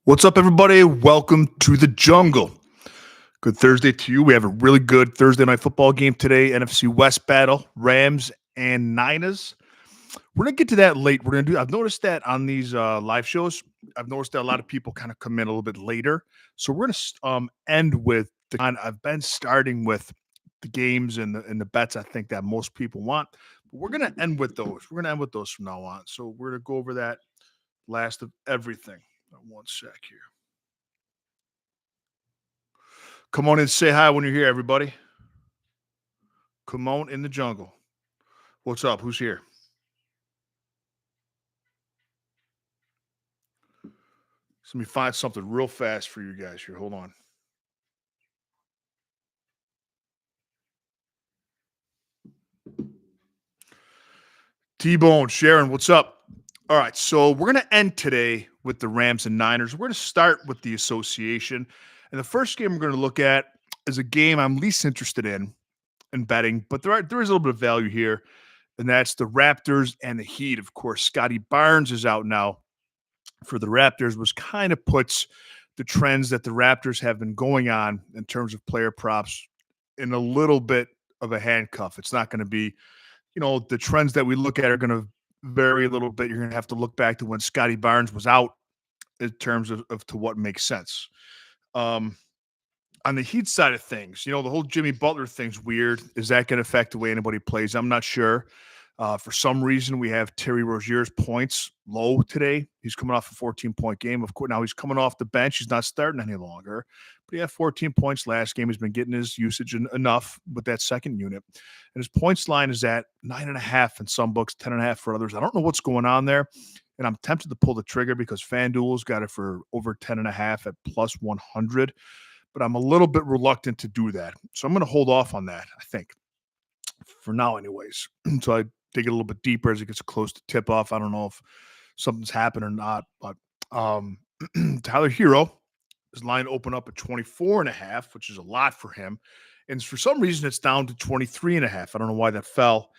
What's up, everybody? Welcome to the jungle. Good Thursday to you. We have a really good Thursday night football game today. NFC West battle, Rams and Niners. We're gonna get to that late. We're gonna do. I've noticed that on these live shows. I've noticed that a lot of people kind of come in a little bit later. So we're gonna end with the kind. I've been starting with the games and the bets I think that most people want. But we're gonna end with those. We're gonna end with those from now on. So we're gonna go over that last of everything. One sec here. Come on and say hi when you're here, everybody. Come on in the jungle. What's up? Who's here? Let me find something real fast for you guys here. Hold on. T-Bone, Sharon, what's up? All right, so we're going to end today with the Rams and Niners. We're going to start with the association. And the first game we're going to look at is a game I'm least interested in betting, but there is a little bit of value here, and that's the Raptors and the Heat. Of course, Scotty Barnes is out now for the Raptors, which kind of puts the trends that the Raptors have been going on in terms of player props in a little bit of a handcuff. It's not going to be, the trends that we look at are going to vary a little bit. You're going to have to look back to when Scotty Barnes was out in terms of to what makes sense. On the Heat side of things, the whole Jimmy Butler thing's weird. Is that going to affect the way anybody plays? I'm not sure. For some reason, we have Terry Rozier's points low today. He's coming off a 14-point game. Of course, now he's coming off the bench. He's not starting any longer. But he had 14 points last game. He's been getting his usage enough with that second unit. And his points line is at 9.5 in some books, 10.5 for others. I don't know what's going on there. And I'm tempted to pull the trigger because FanDuel's got it for over 10.5 at plus 100. But I'm a little bit reluctant to do that. So I'm going to hold off on that, I think, for now anyways. So I dig it a little bit deeper as it gets close to tip off. I don't know if something's happened or not, but Tyler Hero, his line opened up at 24.5, which is a lot for him. And for some reason, it's down to 23.5. I don't know why that fell.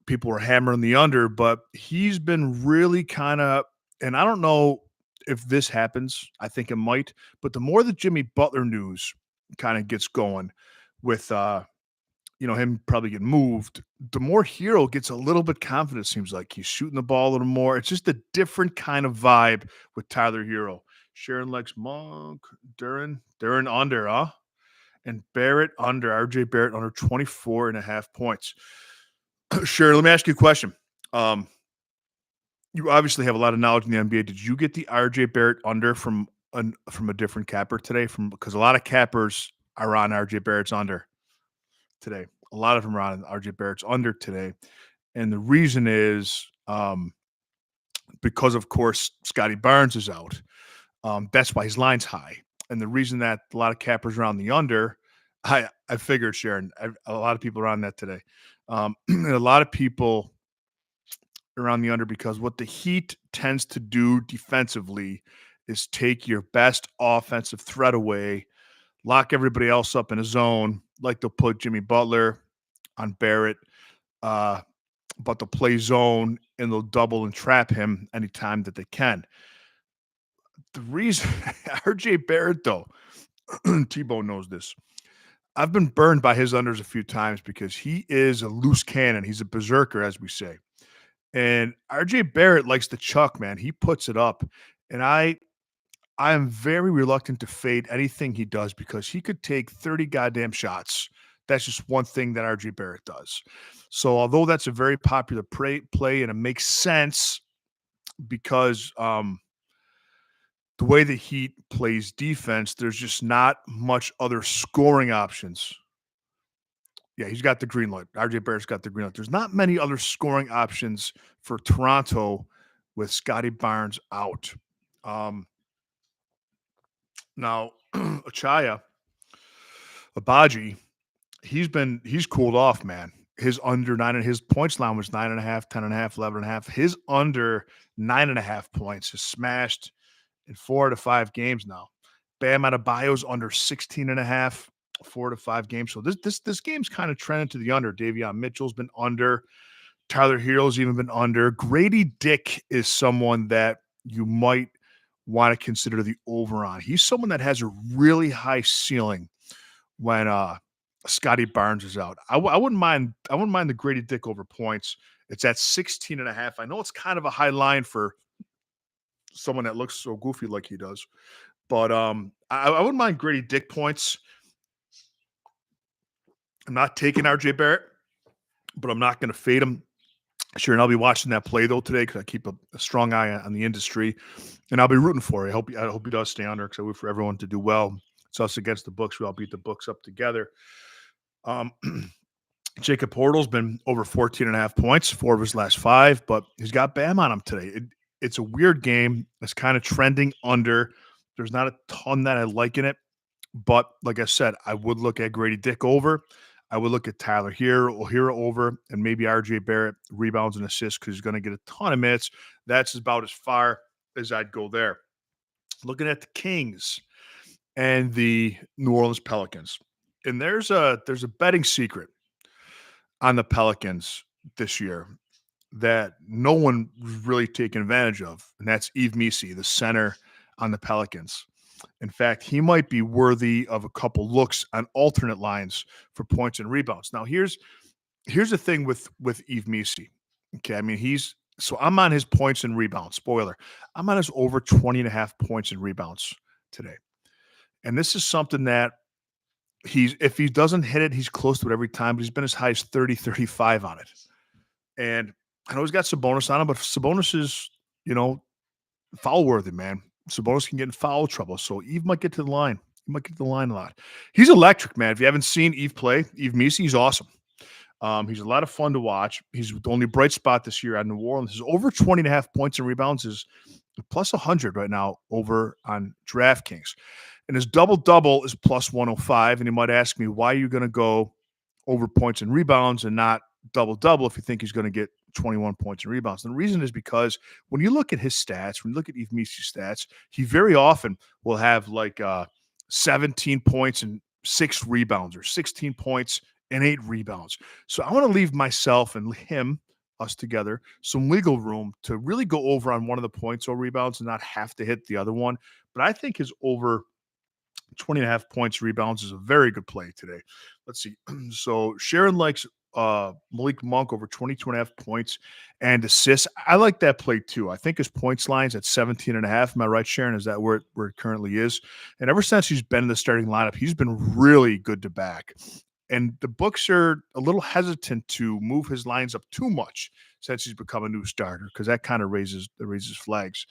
People were hammering the under, but he's been really kind of, and I don't know if this happens. I think it might, but the more the Jimmy Butler news kind of gets going with, him probably getting moved, the more Hero gets a little bit confident. Seems like he's shooting the ball a little more. It's just a different kind of vibe with Tyler Hero. Sharon likes Monk, Duran under, huh? And Barrett under, RJ Barrett under 24.5 points. Sharon, let me ask you a question. You obviously have a lot of knowledge in the NBA. Did you get the RJ Barrett under from a different capper today? Because a lot of cappers are on RJ Barrett's under today. A lot of them are on RJ Barrett's under today. And the reason is because, of course, Scotty Barnes is out. That's why his line's high. And the reason that a lot of cappers are on the under, I figured, Sharon, a lot of people are on that today. A lot of people are on the under because what the Heat tends to do defensively is take your best offensive threat away, lock everybody else up in a zone, like they'll put Jimmy Butler on Barrett, but they'll play zone and they'll double and trap him anytime that they can. The reason RJ Barrett, though, T-Bone knows this. I've been burned by his unders a few times because he is a loose cannon. He's a berserker, as we say. And RJ Barrett likes to chuck, man. He puts it up. And I am very reluctant to fade anything he does because he could take 30 goddamn shots. That's just one thing that RJ Barrett does. So although that's a very popular play and it makes sense because the way the Heat plays defense, there's just not much other scoring options. Yeah, he's got the green light. RJ Barrett's got the green light. There's not many other scoring options for Toronto with Scotty Barnes out. Now, Achaya, Abaji, he's cooled off, man. His under 9 and his points line was 9.5, 10.5, 11.5. His under 9.5 points is smashed in 4 to 5 games now. Bam Adebayo's under 16.5, 4 to 5 games. So this game's kind of trending to the under. Davion Mitchell's been under. Tyler Hero's even been under. Grady Dick is someone that you might want to consider the over on. He's someone that has a really high ceiling when Scotty Barnes is out. I wouldn't mind. I wouldn't mind the Grady Dick over points. It's at 16.5. I know it's kind of a high line for someone that looks so goofy like he does, but I wouldn't mind Grady Dick points. I'm not taking RJ Barrett, but I'm not going to fade him. Sure, and I'll be watching that play though today because I keep a strong eye on the industry, and I'll be rooting for it. I hope he does stay on there because I root for everyone to do well. It's us against the books. We all beat the books up together. Um, Jacob Portal's been over 14 and a half points, 4 of his last 5, but he's got Bam on him today. It's a weird game. It's kind of trending under. There's not a ton that I like in it, but like I said, I would look at Grady Dick over. I would look at Tyler Hero over, and maybe RJ Barrett rebounds and assists because he's going to get a ton of minutes. That's about as far as I'd go there. Looking at the Kings and the New Orleans Pelicans, and there's a betting secret on the Pelicans this year that no one was really taking advantage of, and that's Yves Missi, the center on the Pelicans. In fact, he might be worthy of a couple looks on alternate lines for points and rebounds. Now, here's the thing with Yves Missi. Okay, I mean, I'm on his points and rebounds. Spoiler, I'm on his over 20 and a half points and rebounds today. And this is something that if he doesn't hit it, he's close to it every time, but he's been as high as 30, 35 on it. And I know he's got Sabonis on him, but Sabonis is, foul worthy, man. Sabonis can get in foul trouble. So Yves might get to the line. He might get to the line a lot. He's electric, man. If you haven't seen Yves play, Yves Missi, he's awesome. He's a lot of fun to watch. He's the only bright spot this year at New Orleans. His over 20 and a half points and rebounds is plus 100 right now over on DraftKings. And his double-double is plus 105. And you might ask me, why are you going to go over points and rebounds and not double-double if you think he's going to get 21 points and rebounds? And the reason is because when you look at his stats, when you look at Yves Missi's stats, he very often will have like 17 points and 6 rebounds or 16 points and 8 rebounds. So I want to leave myself and him, us together, some wiggle room to really go over on one of the points or rebounds and not have to hit the other one. But I think his over 20 and a half points rebounds is a very good play today. Let's see. So Sharon likes Malik Monk over 22 and a half points and assists. I like that play too. I think his points line's at 17 and a half. Am I right, Sharon? Is that where it currently is? And ever since he's been in the starting lineup, he's been really good to back. And the books are a little hesitant to move his lines up too much since he's become a new starter because that kind of raises flags.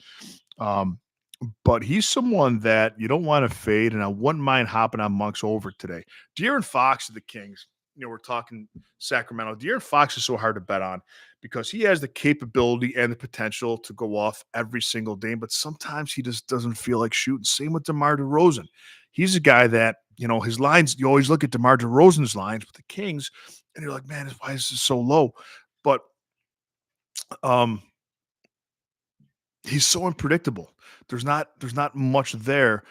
But he's someone that you don't want to fade, and I wouldn't mind hopping on Monk's over today. De'Aaron Fox of the Kings. We're talking Sacramento. De'Aaron Fox is so hard to bet on because he has the capability and the potential to go off every single day, but sometimes he just doesn't feel like shooting. Same with DeMar DeRozan. He's a guy that, his lines, you always look at DeMar DeRozan's lines with the Kings, and you're like, man, why is this so low? But he's so unpredictable. There's not much there.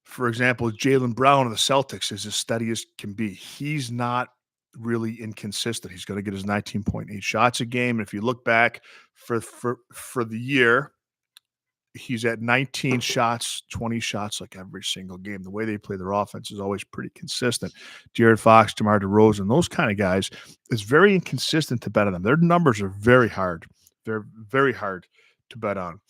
For example, Jaylen Brown of the Celtics is as steady as can be. He's not really inconsistent. He's going to get his 19.8 shots a game. And if you look back for the year, he's at 19 shots, 20 shots like every single game. The way they play their offense is always pretty consistent. De'Aaron Fox, DeMar DeRozan, those kind of guys, it's very inconsistent to bet on them. Their numbers are very hard. They're very hard to bet on.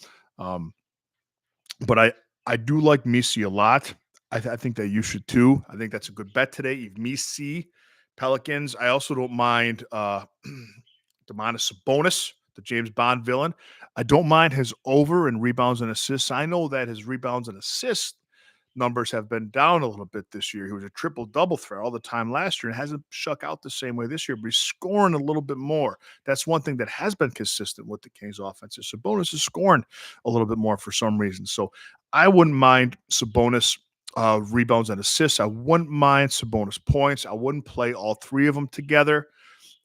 But I do like Missi a lot. I think that you should too. I think that's a good bet today. You've Missi, Pelicans. I also don't mind Domantas Sabonis, the James Bond villain. I don't mind his over in rebounds and assists. I know that his rebounds and assist numbers have been down a little bit this year. He was a triple-double threat all the time last year and hasn't shook out the same way this year, but he's scoring a little bit more. That's one thing that has been consistent with the Kings offense. Sabonis is scoring a little bit more for some reason. So I wouldn't mind Sabonis rebounds and assists. I wouldn't mind Sabonis points. I wouldn't play all 3 of them together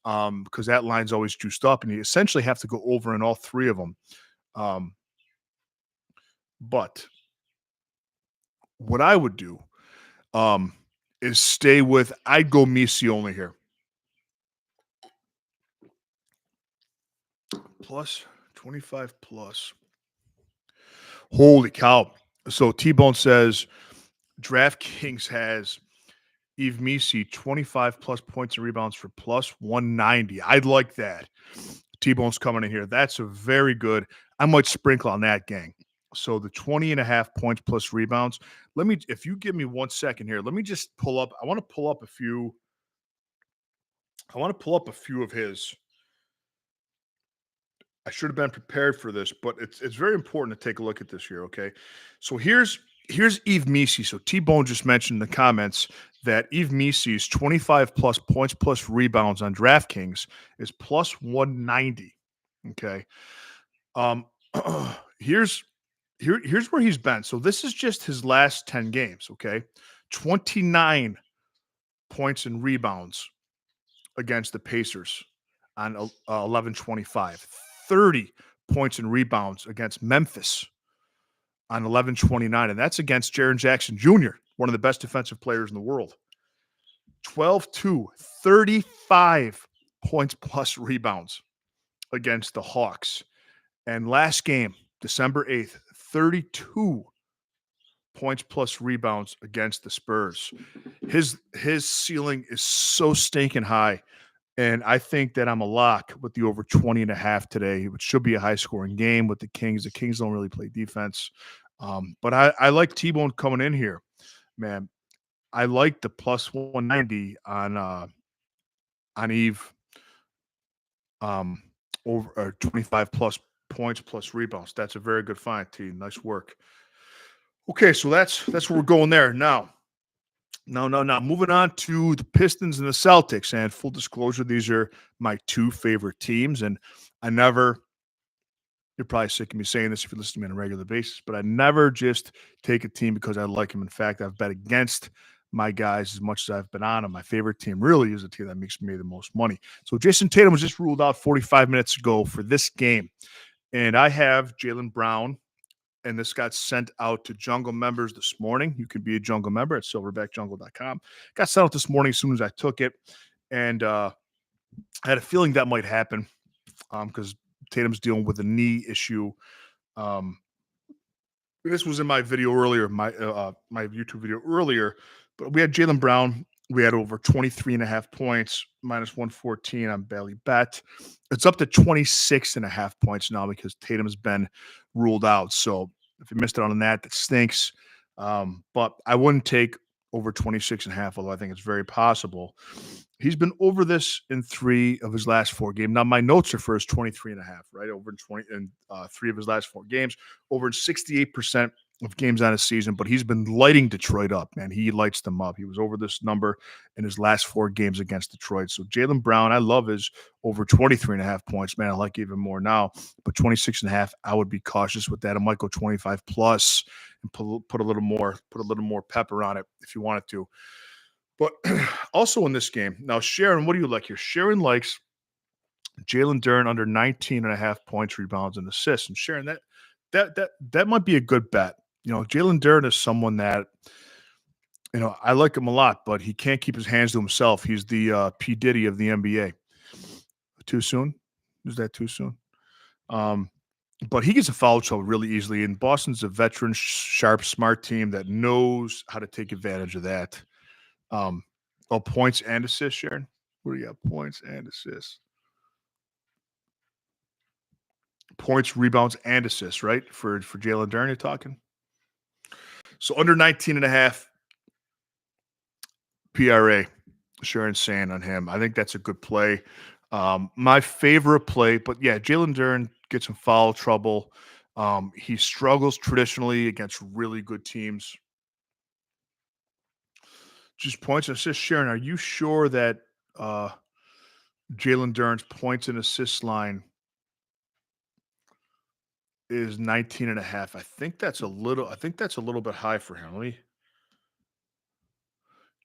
because that line's always juiced up, and you essentially have to go over in all 3 of them. But what I would do is stay with, I'd go Missi only here. Plus 25 plus. Holy cow. So T-Bone says DraftKings has Eve Misi 25 plus points and rebounds for plus 190. I'd like that. T-Bone's coming in here. That's a very good. I might sprinkle on that, gang. So the 20 and a half points plus rebounds. If you give me 1 second here, let me just pull up. I want to pull up a few of his. I should have been prepared for this, but it's very important to take a look at this here, okay? So here's Eve Misi. So T-Bone just mentioned in the comments that Eve Misi's 25 plus points plus rebounds on DraftKings is plus 190. Okay. Um here's where he's been. So this is just his last 10 games, okay? 29 points and rebounds against the Pacers on 11-25. 30 points and rebounds against Memphis on 11-29, and that's against Jaren Jackson Jr., one of the best defensive players in the world. 12-2, 35 points plus rebounds against the Hawks. And last game, December 8th, 32 points plus rebounds against the Spurs. His ceiling is so stinking high. And I think that I'm a lock with the over 20 and a half today, which should be a high scoring game with the Kings. The Kings don't really play defense. But I like T-Bone coming in here, man. I like the plus 190 on Eve over 25 plus points plus rebounds. That's a very good find, T. Nice work. Okay, so that's where we're going there. Now, moving on to the Pistons and the Celtics. And full disclosure, these are my two favorite teams. And you're probably sick of me saying this if you listen to me on a regular basis, but I never just take a team because I like them. In fact, I've bet against my guys as much as I've been on them. My favorite team really is a team that makes me the most money. So Jason Tatum was just ruled out 45 minutes ago for this game. And I have Jaylen Brown, and this got sent out to Jungle members this morning. You can be a Jungle member at silverbackjungle.com. Got sent out this morning as soon as I took it. And I had a feeling that might happen because Tatum's dealing with a knee issue. This was in my video earlier, my YouTube video earlier, but we had Jaylen Brown. We had over 23 and a half points, minus 114 on Bally Bet. It's up to 26 and a half points now because Tatum's been ruled out. So if you missed out on that, that stinks. But I wouldn't take over 26 and a half, although I think it's very possible. He's been over this in 3 of his last 4 games. Now, my notes are for his 23 and a half, right? Over in 3 of his last 4 games, over 68% of games on a season, but he's been lighting Detroit up, man. He lights them up. He was over this number in his last 4 games against Detroit. So Jaylen Brown, I love his over 23 and a half points, man. I like even more now, but 26 and a half, I would be cautious with that. I might go 25 plus and put a little more pepper on it if you wanted to. But also in this game, now Sharon, what do you like here? Sharon likes Jalen Duren under 19 and a half points, rebounds, and assists. And Sharon, that might be a good bet. You know, Jalen Duren is someone that, you know, I like him a lot, but he can't keep his hands to himself. He's the P. Diddy of the NBA. Too soon? Is that too soon? But he gets a foul trouble really easily. And Boston's a veteran, sharp, smart team that knows how to take advantage of that. Points and assists, Sharon. What do you got? Points and assists. Points, rebounds, and assists, right? For Jalen Duren, you're talking. So under 19 and a half PRA, Sharon's saying on him. I think that's a good play. My favorite play, but yeah, Jalen Duren gets some foul trouble. He struggles traditionally against really good teams. Just points and assists. Sharon, are you sure that Jalen Duren's points and assists line is 19 and a half? I think that's a little bit high for him.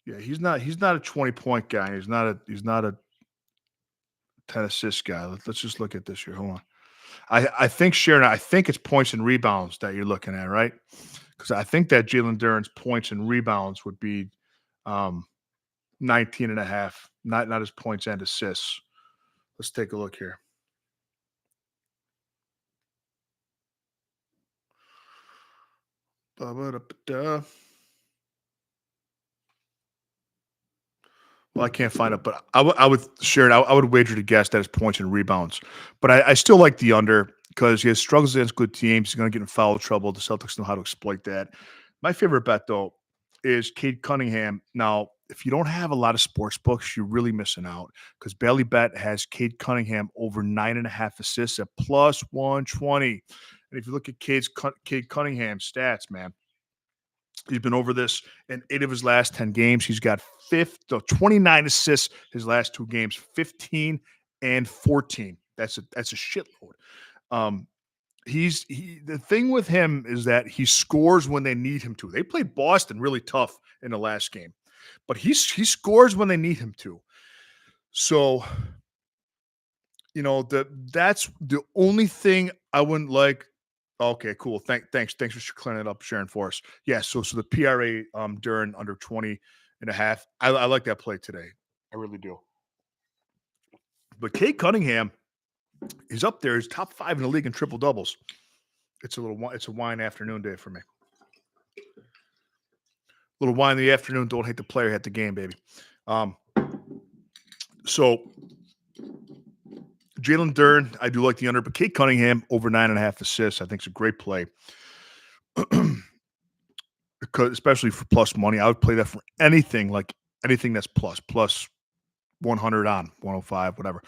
He's not a 20-point guy. He's not a 10 assist guy. Let's just look at this here. Hold on. I think, Sharon, I think it's points and rebounds that you're looking at, right? Because I think that Jalen Duren's points and rebounds would be 19 and a half, not his points and assists. Let's take a look here. Ba-ba-da-ba-da. Well, I can't find it, but I would share it. I would wager to guess that his points and rebounds. But I still like the under because he has struggles against good teams. He's going to get in foul trouble. The Celtics know how to exploit that. My favorite bet, though, is Cade Cunningham. Now, if you don't have a lot of sports books, you're really missing out because Bailey Bet has Cade Cunningham over 9.5 assists at plus 120. And if you look at Cade Cunningham stats, man, he's been over this in 8 of his last 10 games. He's got 29 assists his last 2 games, 15 and 14. That's a shitload. Um, the thing with him is that he scores when they need him to. They played Boston really tough in the last game, but he scores when they need him to. So, that's the only thing I wouldn't like. Okay, cool. Thanks for clearing it up, Sharon, for us. Yeah, so the PRA during under 20 and a half. I like that play today. I really do. But Cade Cunningham is up there. He's top 5 in the league in triple doubles. It's a wine afternoon day for me. Little wine in the afternoon. Don't hate the player, hate the game, baby. So Jalen Duren, I do like the under, but Cade Cunningham over 9.5 assists, I think is a great play. Because especially for plus money, I would play that for anything that's plus 100 on 105, whatever.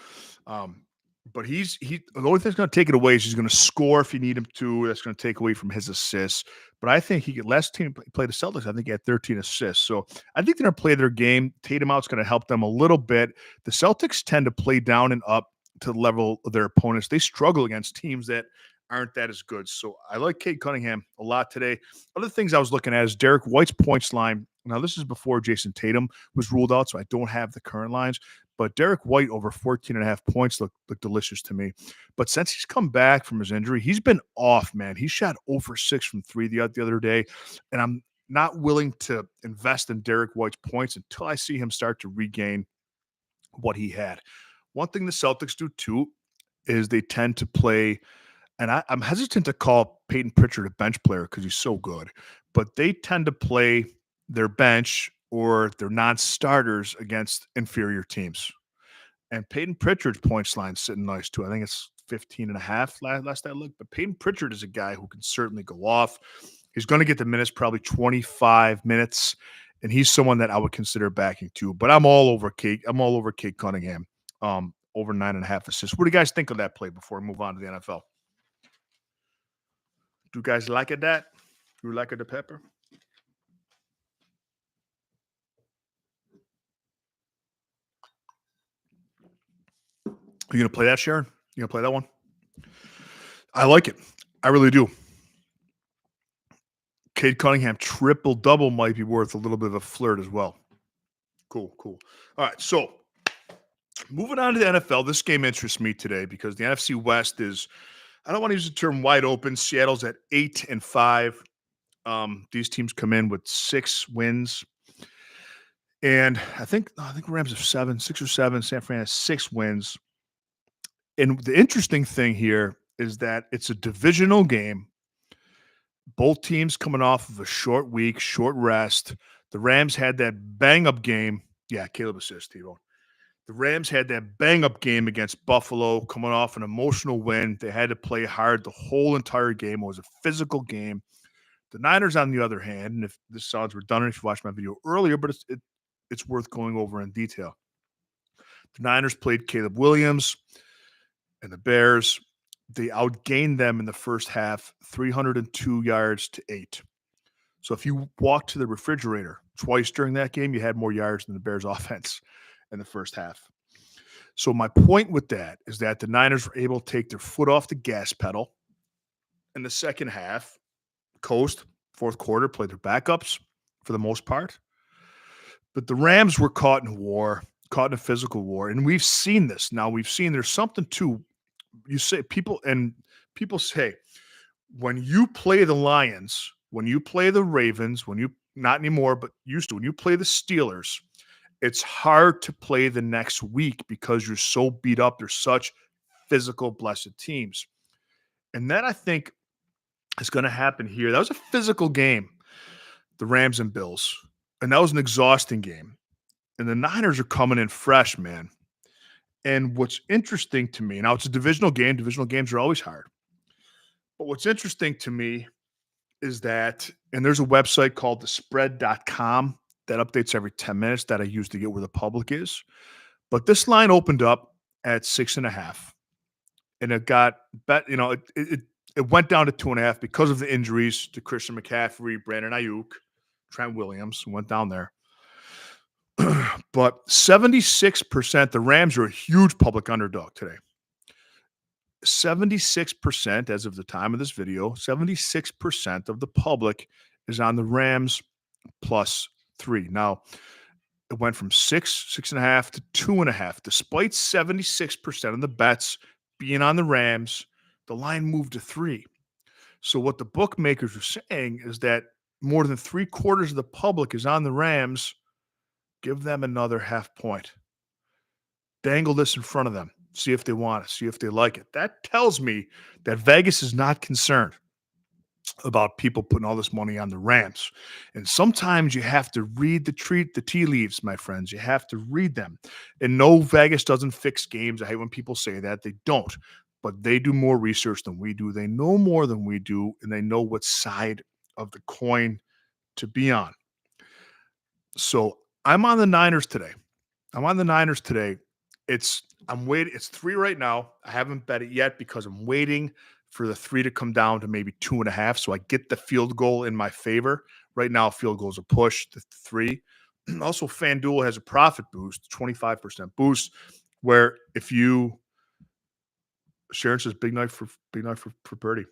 But the only thing that's going to take it away is he's going to score if you need him to. That's going to take away from his assists. But I think last team played the Celtics, I think he had 13 assists. So I think they're going to play their game. Tatum out's going to help them a little bit. The Celtics tend to play down and up to the level of their opponents. They struggle against teams that aren't that as good. So I like Cade Cunningham a lot today. Other things I was looking at is Derek White's points line. Now, this is before Jason Tatum was ruled out, so I don't have the current lines. But Derek White over 14.5 points look delicious to me. But since he's come back from his injury, he's been off, man. He shot over 6 from 3 the other day. And I'm not willing to invest in Derek White's points until I see him start to regain what he had. One thing the Celtics do, too, is they tend to play – and I'm hesitant to call Peyton Pritchard a bench player because he's so good, but they tend to play their bench or their non-starters against inferior teams. And Peyton Pritchard's points line sitting nice too. I think it's 15.5 last I looked. But Peyton Pritchard is a guy who can certainly go off. He's going to get the minutes, probably 25 minutes, and he's someone that I would consider backing too. But I'm all over Cade Cunningham, over 9.5 assists. What do you guys think of that play before we move on to the NFL? Do you guys like it that? You like it the pepper? You gonna play that, Sharon? You gonna play that one? I like it. I really do. Cade Cunningham triple-double might be worth a little bit of a flirt as well. Cool. All right, so moving on to the NFL. This game interests me today because the NFC West is, I don't want to use the term wide open. Seattle's at 8-5. These teams come in with 6 wins. And I think Rams have 6 or 7. San Fran has 6 wins. And the interesting thing here is that it's a divisional game. Both teams coming off of a short week, short rest. The Rams had that bang-up game. Yeah, Caleb assist, T-Bone. The Rams had that bang-up game against Buffalo, coming off an emotional win. They had to play hard the whole entire game. It was a physical game. The Niners, on the other hand, and if this sounds redundant if you watched my video earlier, but it's worth going over in detail. The Niners played Caleb Williams and the Bears. They outgained them in the first half, 302 yards to 8. So if you walked to the refrigerator twice during that game, you had more yards than the Bears offense in the first half. So my point with that is that the Niners were able to take their foot off the gas pedal in the second half, coast, fourth quarter, played their backups for the most part. But the Rams were caught in a physical war. And we've seen this. Now we've seen there's something to, you say people say, when you play the Lions, when you play the Ravens, not anymore, but used to, when you play the Steelers, it's hard to play the next week because you're so beat up. They're such physical, blessed teams. And that, I think, is going to happen here. That was a physical game the Rams and Bills, and that was an exhausting game. And the Niners are coming in fresh, man. And what's interesting to me, now it's a divisional game. Divisional games are always hard. But what's interesting to me is that, and there's a website called thespread.com that updates every 10 minutes that I use to get where the public is. But this line opened up at 6.5. And it got bet, it went down to 2.5 because of the injuries to Christian McCaffrey, Brandon Ayuk, Trent Williams went down there. But 76%, the Rams are a huge public underdog today. 76%, as of the time of this video, 76% of the public is on the Rams +3. Now, it went from 6.5 to 2.5. Despite 76% of the bets being on the Rams, the line moved to 3. So what the bookmakers are saying is that more than 3/4 of the public is on the Rams. Give them another half point. Dangle this in front of them. See if they want it. See if they like it. That tells me that Vegas is not concerned about people putting all this money on the Rams. And sometimes you have to read the tea leaves, my friends. You have to read them. And no, Vegas doesn't fix games. I hate when people say that. They don't. But they do more research than we do. They know more than we do, and they know what side of the coin to be on. So I'm on the Niners today. I'm waiting. It's 3 right now. I haven't bet it yet because I'm waiting for the 3 to come down to maybe 2.5. So I get the field goal in my favor. Right now, field goal is a push to 3. Also, FanDuel has a profit boost, 25% boost, where if you Sharon says big night for Purdy.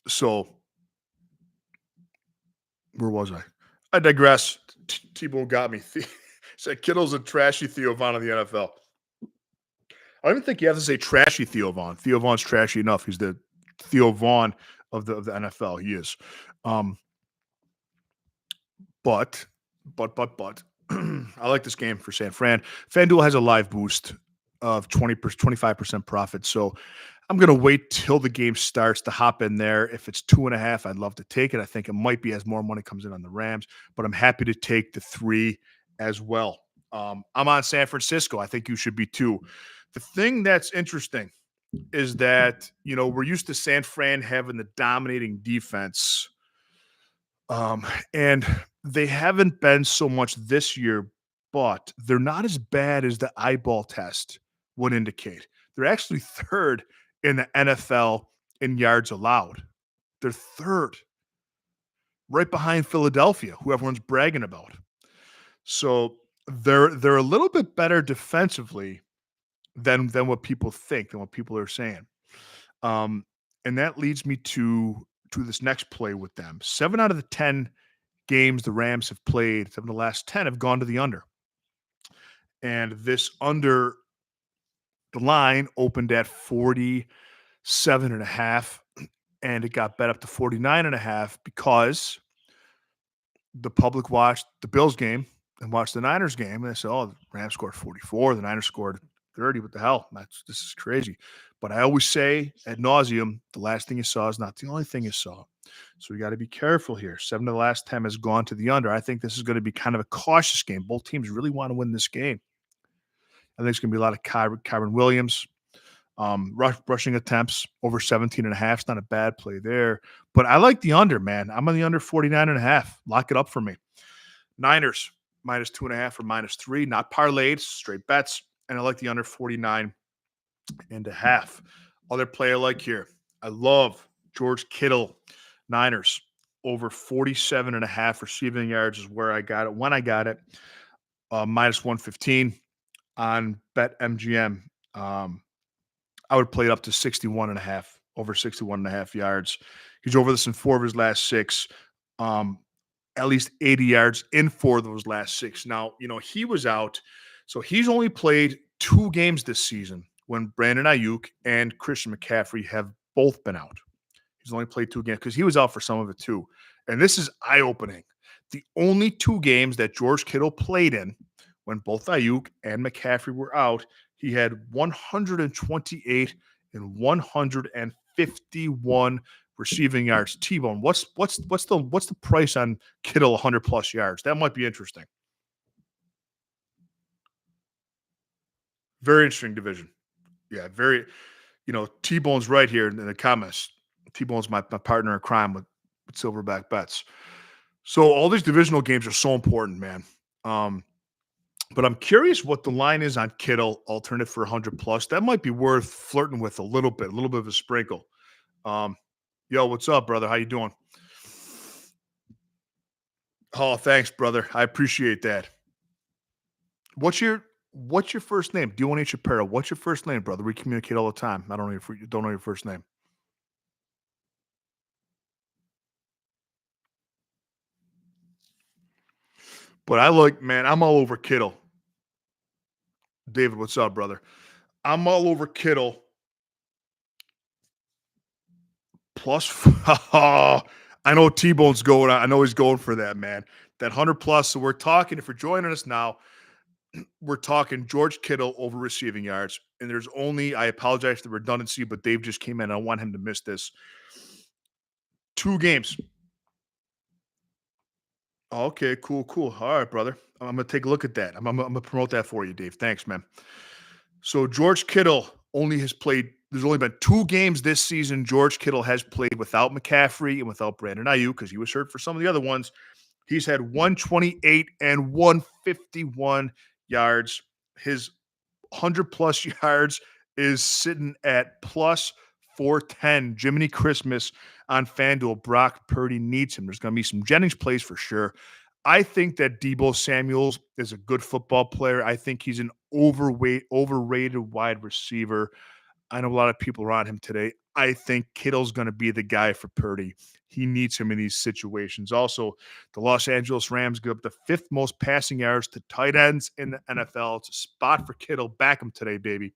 So where was I? I digress. T-Bone got me. Said Kittle's a trashy Theo Vaughn of the NFL. I don't even think you have to say trashy Theo Vaughn. Theo Vaughn's trashy enough. He's the Theo Vaughn of the NFL. He is. But I like this game for San Fran. FanDuel has a live boost of 25% profit. So I'm going to wait till the game starts to hop in there. If it's 2.5, I'd love to take it. I think it might be as more money comes in on the Rams, but I'm happy to take the 3 as well. I'm on San Francisco. I think you should be too. The thing that's interesting is that, we're used to San Fran having the dominating defense. And they haven't been so much this year, but they're not as bad as the eyeball test would indicate. They're actually 3rd in the NFL in yards allowed. They're 3rd, right behind Philadelphia, who everyone's bragging about. So they're a little bit better defensively than what people think, than what people are saying. And that leads me to this next play with them. 7 out of the 10 games the Rams have played, 7 of the last 10 have gone to the under. And this under, the line opened at 47.5, and it got bet up to 49.5 because the public watched the Bills game and watched the Niners game, and they said, "Oh, the Rams scored 44, the Niners scored 30. What the hell? This is crazy." But I always say ad nauseum, the last thing you saw is not the only thing you saw. So we got to be careful here. 7 of the last 10 has gone to the under. I think this is going to be kind of a cautious game. Both teams really want to win this game. I think it's going to be a lot of Kyren Williams. Rushing attempts over 17.5. It's not a bad play there. But I like the under, man. I'm on the under 49.5. Lock it up for me. Niners, -2.5 or -3. Not parlayed, straight bets. And I like the under 49.5. Other play I like here. I love George Kittle. Niners, over 47.5 receiving yards is where I got it. When I got it, -115 on BetMGM. I would play it up to 61.5, over 61.5 yards. He's over this in 4 of his last 6. At least 80 yards in 4 of those last 6. Now, he was out. So he's only played 2 games this season when Brandon Ayuk and Christian McCaffrey have both been out. He's only played 2 games because he was out for some of it too. And this is eye-opening. The only 2 games that George Kittle played in when both Ayuk and McCaffrey were out, he had 128 and 151 receiving yards. T-Bone, what's the price on Kittle 100 plus yards? That might be interesting. Very interesting division. Yeah, very. T-Bone's right here in the comments. T-Bone's my partner in crime with Silverback Bets. So all these divisional games are so important, man. But I'm curious what the line is on Kittle, alternate for 100 plus. That might be worth flirting with a little bit of a sprinkle. Um, Yo, what's up, brother? How you doing? Oh, thanks, brother. I appreciate that. What's your first name? Dion H. Shapiro. What's your first name, brother? We communicate all the time. I don't know your first name. But man, I'm all over Kittle. David, what's up, brother? I'm all over Kittle. Plus, I know T-Bone's going. I know he's going for that, man. That 100 plus. So we're talking. If you're joining us now, we're talking George Kittle over receiving yards. And there's only. I apologize for the redundancy, but Dave just came in. I want him to miss this. 2 games. Oh, okay, cool. All right, brother. I'm gonna take a look at that. I'm gonna promote that for you, Dave. Thanks, man. So George Kittle only has played. There's only been 2 games this season. George Kittle has played without McCaffrey and without Brandon Ayuk because he was hurt for some of the other ones. He's had 128 and 151 yards. His 100 plus yards is sitting at plus 410. Jiminy Christmas on FanDuel. Brock Purdy needs him. There's going to be some Jennings plays for sure. I think that Deebo Samuels is a good football player. I think he's an overrated wide receiver. I know a lot of people are on him today. I think Kittle's going to be the guy for Purdy. He needs him in these situations. Also, the Los Angeles Rams give up the 5th most passing yards to tight ends in the NFL. It's a spot for Kittle. Back him today, baby.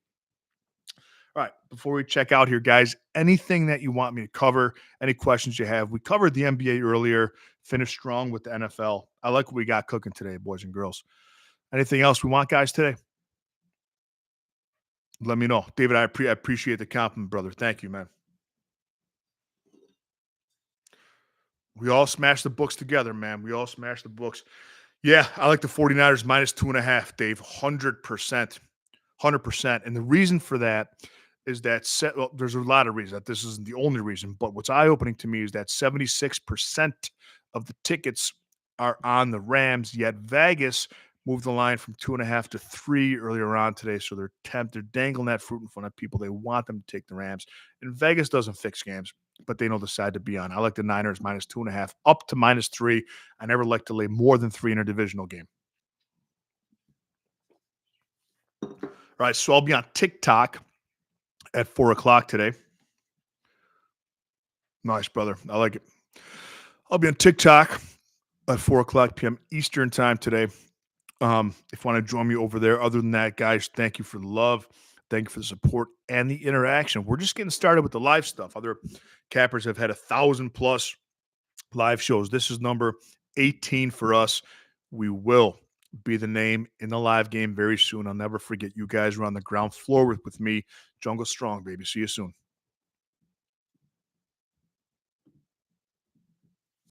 All right, before we check out here, guys, anything that you want me to cover, any questions you have, we covered the NBA earlier, finished strong with the NFL. I like what we got cooking today, boys and girls. Anything else we want, guys, today? Let me know. David, I appreciate the compliment, brother. Thank you, man. We all smashed the books together, man. We all smashed the books. Yeah, I like the 49ers minus 2.5, Dave. 100%. 100%. And the reason for that is that there's a lot of reasons. That this isn't the only reason, but what's eye-opening to me is that 76% of the tickets are on the Rams, yet Vegas moved the line from 2.5 to 3 earlier on today. So they're dangling that fruit in front of people. They want them to take the Rams. And Vegas doesn't fix games, but they know the side to be on. I like the Niners minus 2.5 up to minus 3. I never like to lay more than 3 in a divisional game. All right, so I'll be on TikTok at 4:00 today. Nice, brother. I like it. I'll be on TikTok at 4:00 p.m. Eastern time today. If you want to join me over there. Other than that, guys, thank you for the love. Thank you for the support and the interaction. We're just getting started with the live stuff. Other cappers have had 1,000 plus live shows. This is number 18 for us. We will be the name in the live game very soon. I'll never forget you guys were on the ground floor with me. Jungle Strong, baby. See you soon.